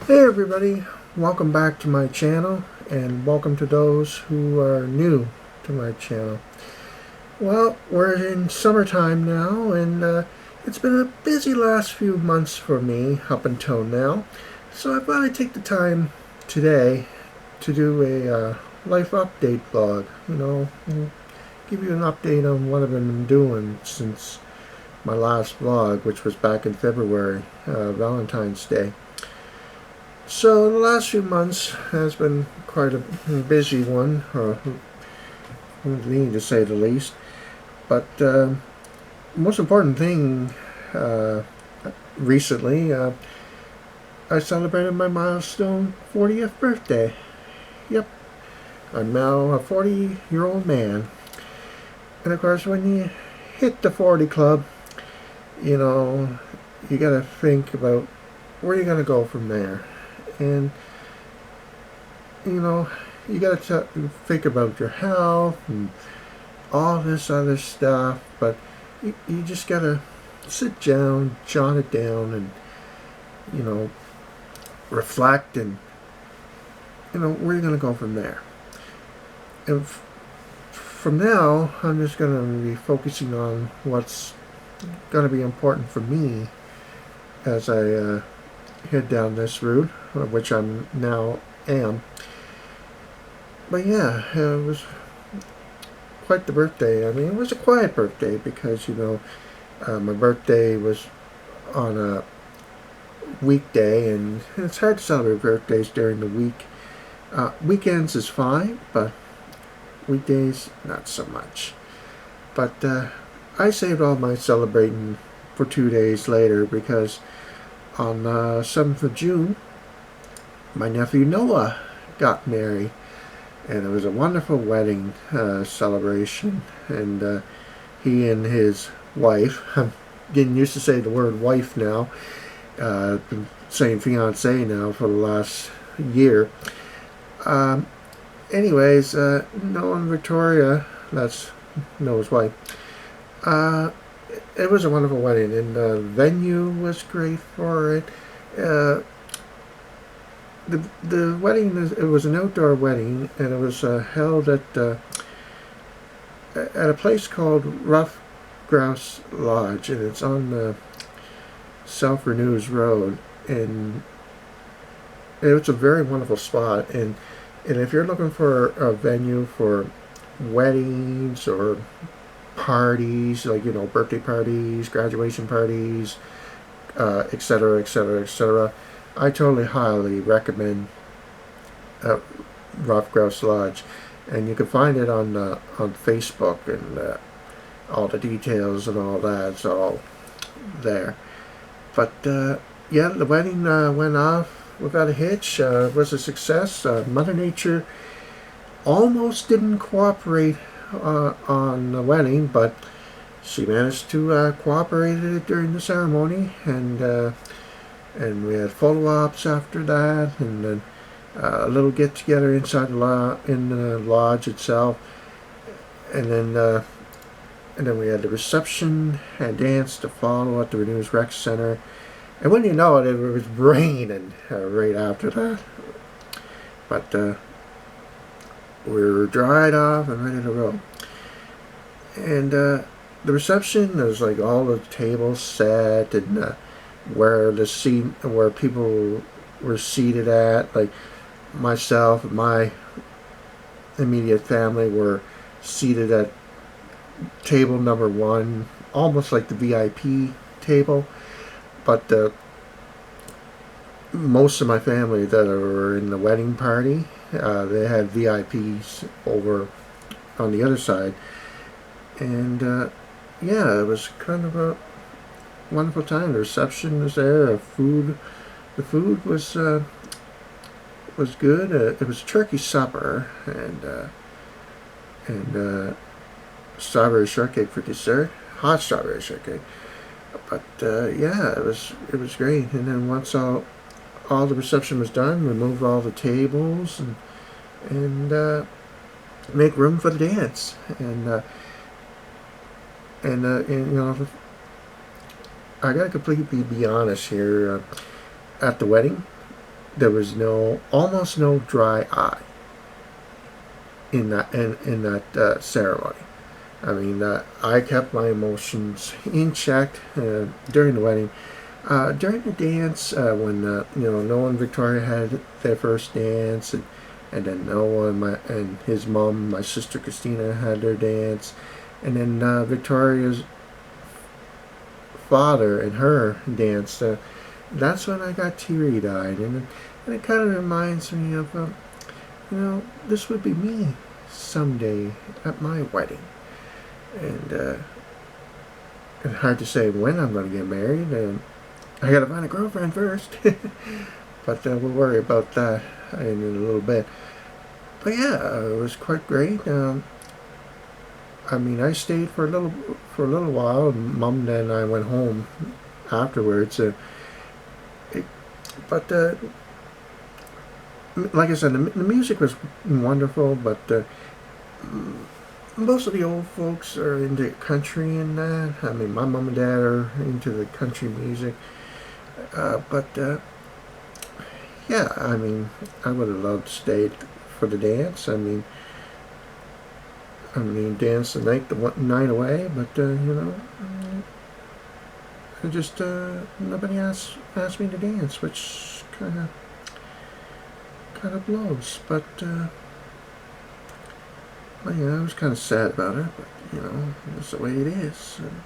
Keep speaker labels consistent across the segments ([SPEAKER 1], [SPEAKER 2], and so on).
[SPEAKER 1] Hey everybody, welcome back to my channel, and welcome to those who are new to my channel. Well, we're in summertime now, and it's been a busy last few months for me up until now. So I thought I'd take the time today to do a life update vlog, and give you an update on what I've been doing since my last vlog, which was back in February, Valentine's Day. So the last few months has been quite a busy one, to say the least. But most important thing recently, I celebrated my milestone 40th birthday. Yep, I'm now a 40-year-old man. And of course, when you hit the 40 club, you gotta think about where you're gonna go from there. And you gotta think about your health and all this other stuff, but you just gotta sit down, jot it down, and reflect, and where you're gonna go from there. And from now, I'm just gonna be focusing on what's gonna be important for me as I head down this route, which I'm now am. But yeah, it was quite the birthday. I mean, it was a quiet birthday because my birthday was on a weekday, and it's hard to celebrate birthdays during the week. Weekends is fine, but weekdays not so much. But I saved all my celebrating for 2 days later, because on 7th of June, my nephew Noah got married, and it was a wonderful wedding celebration. And he and his wife, I'm getting used to say the word wife now, I've been saying fiance now for the last year. Anyways, Noah and Victoria, that's Noah's wife, it was a wonderful wedding, and the venue was great for it. The wedding, it was an outdoor wedding, and it was held at a place called Rough Grouse Lodge, and it's on the South Renews Road, and it's a very wonderful spot. And if you're looking for a venue for weddings or parties, like birthday parties, graduation parties, etc., etc., etc., I totally highly recommend Rough Grouse Lodge, and you can find it on Facebook, and all the details and all that. It's all there. But yeah, the wedding went off without a hitch. It was a success. Mother Nature almost didn't cooperate on the wedding, but she managed to cooperate during the ceremony, and we had photo ops after that, and then a little get together inside in the lodge itself, and then we had the reception and dance to follow at the Renews Rec Center. And when you know it, it was raining right after that, but we were dried off and ready to roll. And the reception, was like all the tables set, and where people were seated at, like myself and my immediate family were seated at table number 1, almost like the VIP table. But most of my family that were in the wedding party, they had VIPs over on the other side. And yeah, it was kind of a wonderful time. The reception was there. The food was good. It was turkey supper, and strawberry shortcake for dessert. Hot strawberry shortcake. But yeah, it was great. And then once all the reception was done, we moved all the tables and make room for the dance. And I gotta completely be honest here. At the wedding, there was almost no dry eye in that ceremony. I mean, I kept my emotions in check during the wedding. During the dance, when Noah and Victoria had their first dance, and then Noah and his mom, my sister Christina, had their dance, and then Victoria's father and her danced. That's when I got teary-eyed, and it kind of reminds me of, this would be me someday at my wedding. And it's hard to say when I'm going to get married. I got to find a girlfriend first. But we'll worry about that in a little bit. But yeah, it was quite great. I stayed for a little while. Mom and I went home afterwards. But like I said, the music was wonderful. But most of the old folks are into country and that. I mean, my mom and dad are into the country music. Yeah, I mean, I would have loved to stay for the dance. I mean, dance the night away, but I just nobody asked me to dance, which kind of blows. But well, I was kind of sad about it, but that's the way it is. And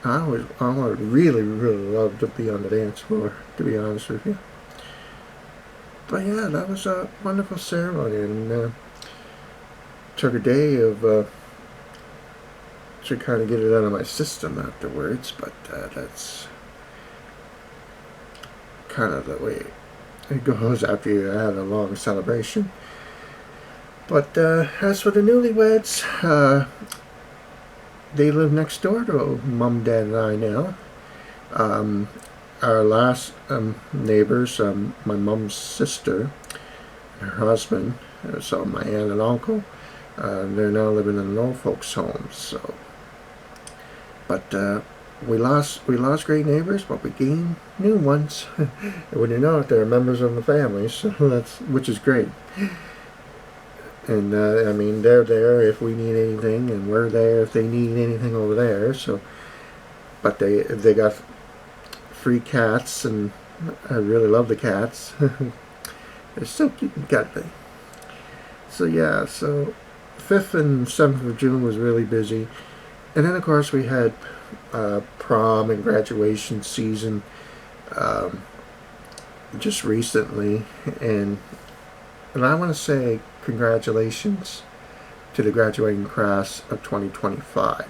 [SPEAKER 1] I would really, really love to be on the dance floor, to be honest with you. But yeah, that was a wonderful ceremony, and took a day of to kind of get it out of my system afterwards. But that's kind of the way it goes after you have a long celebration. But as for the newlyweds, they live next door to Mom, Dad, and I now. Our last neighbors, my mom's sister, her husband, so my aunt and uncle, they're now living in an old folks' home. So, but we lost great neighbors, but we gained new ones. And when you know it, they're members of the family, so which is great. And they're there if we need anything, and we're there if they need anything over there. So, but they got free cats, and I really love the cats. They're so cute and cuddly. So yeah, so 5th and 7th of June was really busy, and then of course we had prom and graduation season just recently, and I want to say congratulations to the graduating class of 2025.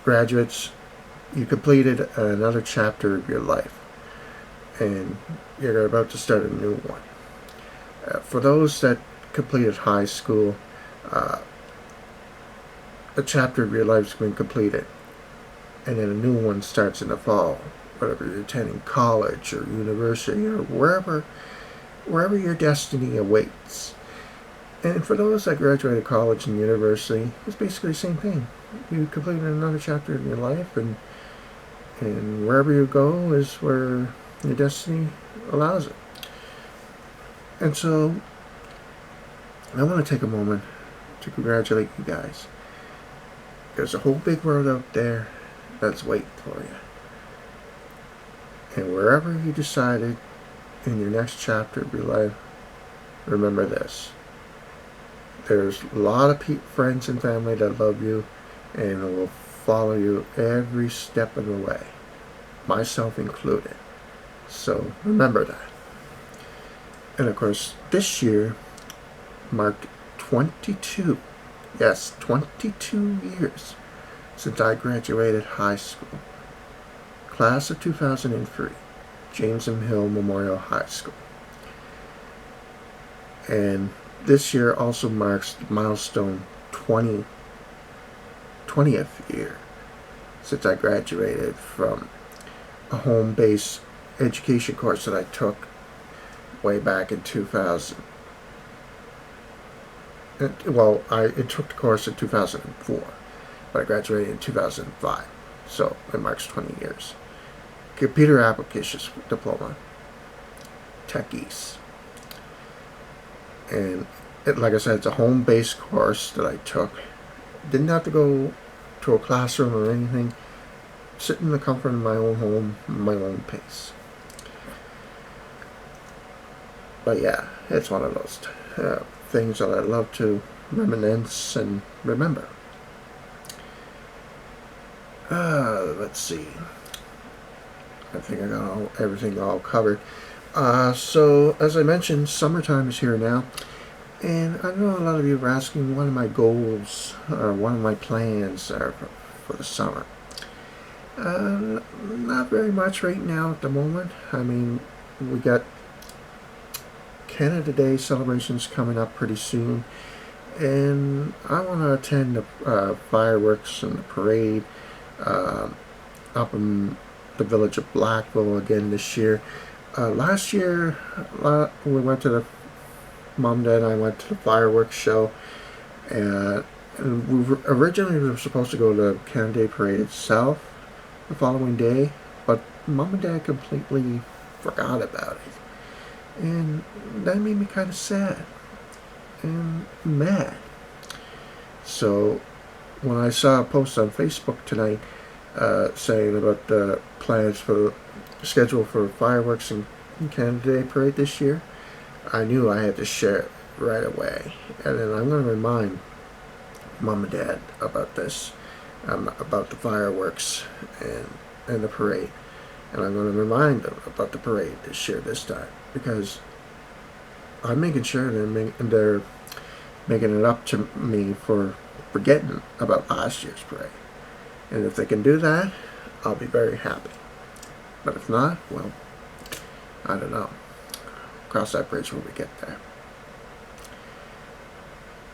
[SPEAKER 1] Graduates, you completed another chapter of your life, and you're about to start a new one. For those that completed high school, a chapter of your life's been completed, and then a new one starts in the fall, whether you're attending college or university or wherever your destiny awaits. And for those that graduated college and university, it's basically the same thing. You completed another chapter in your life, and wherever you go is where your destiny allows it. And so I want to take a moment to congratulate you guys. There's a whole big world out there that's waiting for you. And wherever you decided in your next chapter of your life, remember this. There's a lot of friends and family that love you and will follow you every step of the way, myself included. So remember that. And of course, this year marked 22 years since I graduated high school. Class of 2003, James M. Hill Memorial High School. And this year also marks the milestone 20th year since I graduated from a home-based education course that I took way back in 2000. Well, I took the course in 2004, but I graduated in 2005, so it marks 20 years. computer applications diploma, techies. And like I said, it's a home-based course that I took. Didn't have to go to a classroom or anything. Sit in the comfort of my own home, my own pace. But yeah, it's one of those things that I love to reminisce and remember. Let's see. I think I got everything all covered. So, as I mentioned, summertime is here now. And I know a lot of you are asking what are my goals or what are my plans are for the summer. Not very much right now at the moment. I mean, we got Canada Day celebrations coming up pretty soon. And I want to attend the fireworks and the parade up in the village of Blackville again this year. Last year, we went to the Mom, Dad, and I went to the fireworks show, and originally we were supposed to go to the Canada Day parade itself the following day, but Mom and Dad completely forgot about it, and that made me kind of sad and mad. So when I saw a post on Facebook tonight saying about the plans for schedule for fireworks and Canada Day parade this year, I knew I had to share it right away. And then I'm going to remind Mom and Dad about this, about the fireworks and the parade. And I'm going to remind them about the parade this time, because I'm making sure they're making it up to me for forgetting about last year's parade. And if they can do that, I'll be very happy. But if not, well, I don't know. Cross that bridge when we get there.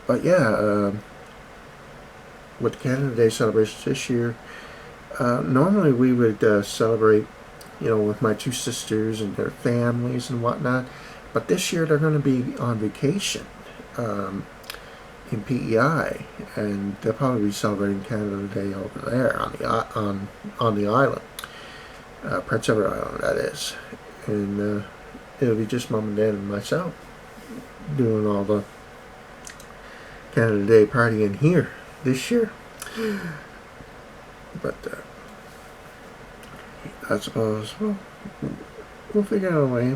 [SPEAKER 1] But yeah, with the Canada Day celebrations this year, normally we would celebrate, with my two sisters and their families and whatnot. But this year they're going to be on vacation in PEI, and they'll probably be celebrating Canada Day over there on the island, Prince Edward Island, that is. And it'll be just Mom and Dad and myself doing all the Canada Day partying here this year. But I suppose we'll figure out a way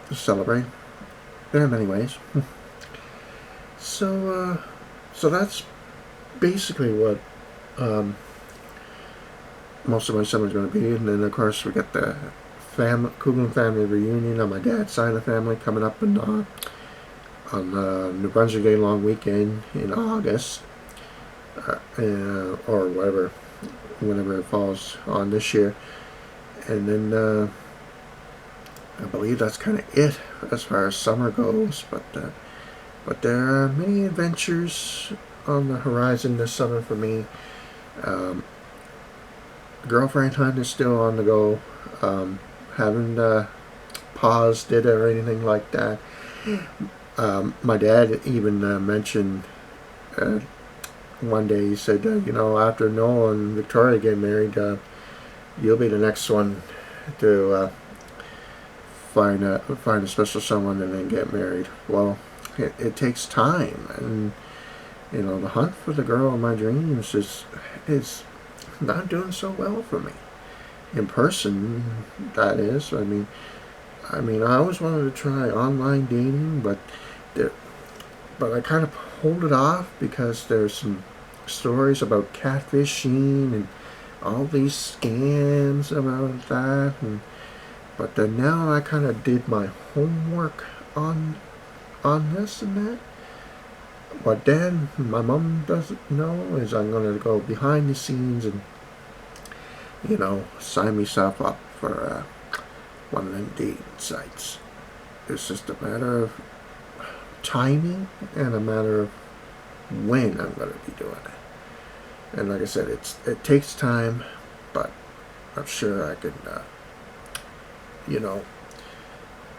[SPEAKER 1] to celebrate. There are many ways. So that's basically what most of my summer's going to be. And then of course we got the Coughlan family reunion on my dad's side of the family coming up on New Brunswick Day long weekend in August, or whenever it falls on this year. And then I believe that's kind of it as far as summer goes. But there are many adventures on the horizon this summer for me. Girlfriend hunt is still on the go. Haven't paused it or anything like that. My dad even mentioned one day, he said, after Noel and Victoria get married, you'll be the next one to find a special someone and then get married. Well, it takes time, and the hunt for the girl of my dreams is not doing so well for me. In person, that is. I mean, I always wanted to try online dating, but I kind of pulled it off because there's some stories about catfishing and all these scams about that. But then now I kind of did my homework on this and that. What my mom doesn't know is I'm going to go behind the scenes and sign myself up for one of them dating sites. It's just a matter of timing and a matter of when I'm going to be doing it. And like I said, it takes time, but I'm sure I can,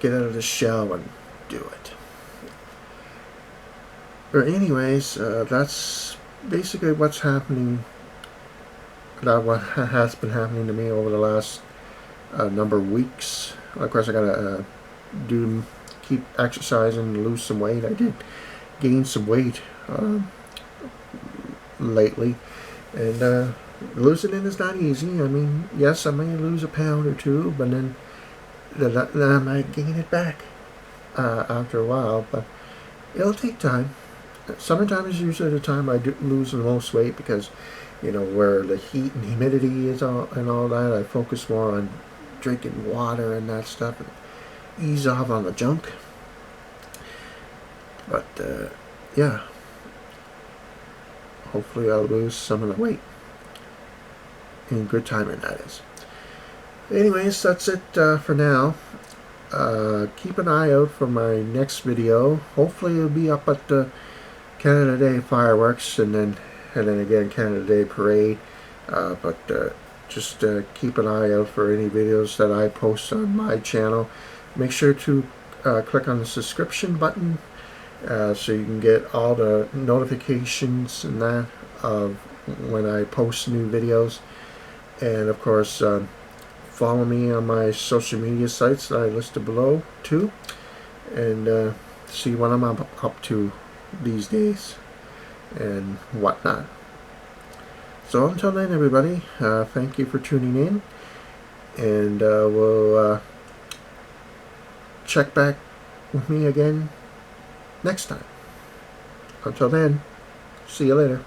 [SPEAKER 1] get out of the shell and do it. But anyways, that's basically what's happening that what has been happening to me over the last number of weeks. Of course, I gotta keep exercising and lose some weight. I did gain some weight lately, and losing it is not easy. I mean, yes, I may lose a pound or two, but then I might gain it back after a while. But it'll take time. Summertime is usually the time I do lose the most weight because, where the heat and humidity is and all that, I focus more on drinking water and that stuff and ease off on the junk. But yeah, hopefully I'll lose some of the weight in good timing, that is. Anyways, that's it for now. Keep an eye out for my next video. Hopefully it'll be up at the Canada Day fireworks and then again Canada Day parade. But just keep an eye out for any videos that I post on my channel. Make sure to click on the subscription button so you can get all the notifications and that of when I post new videos. And of course, follow me on my social media sites that I listed below too, and see what I'm up to these days and whatnot. So until then, everybody, thank you for tuning in, and we'll check back with me again next time. Until then, see you later.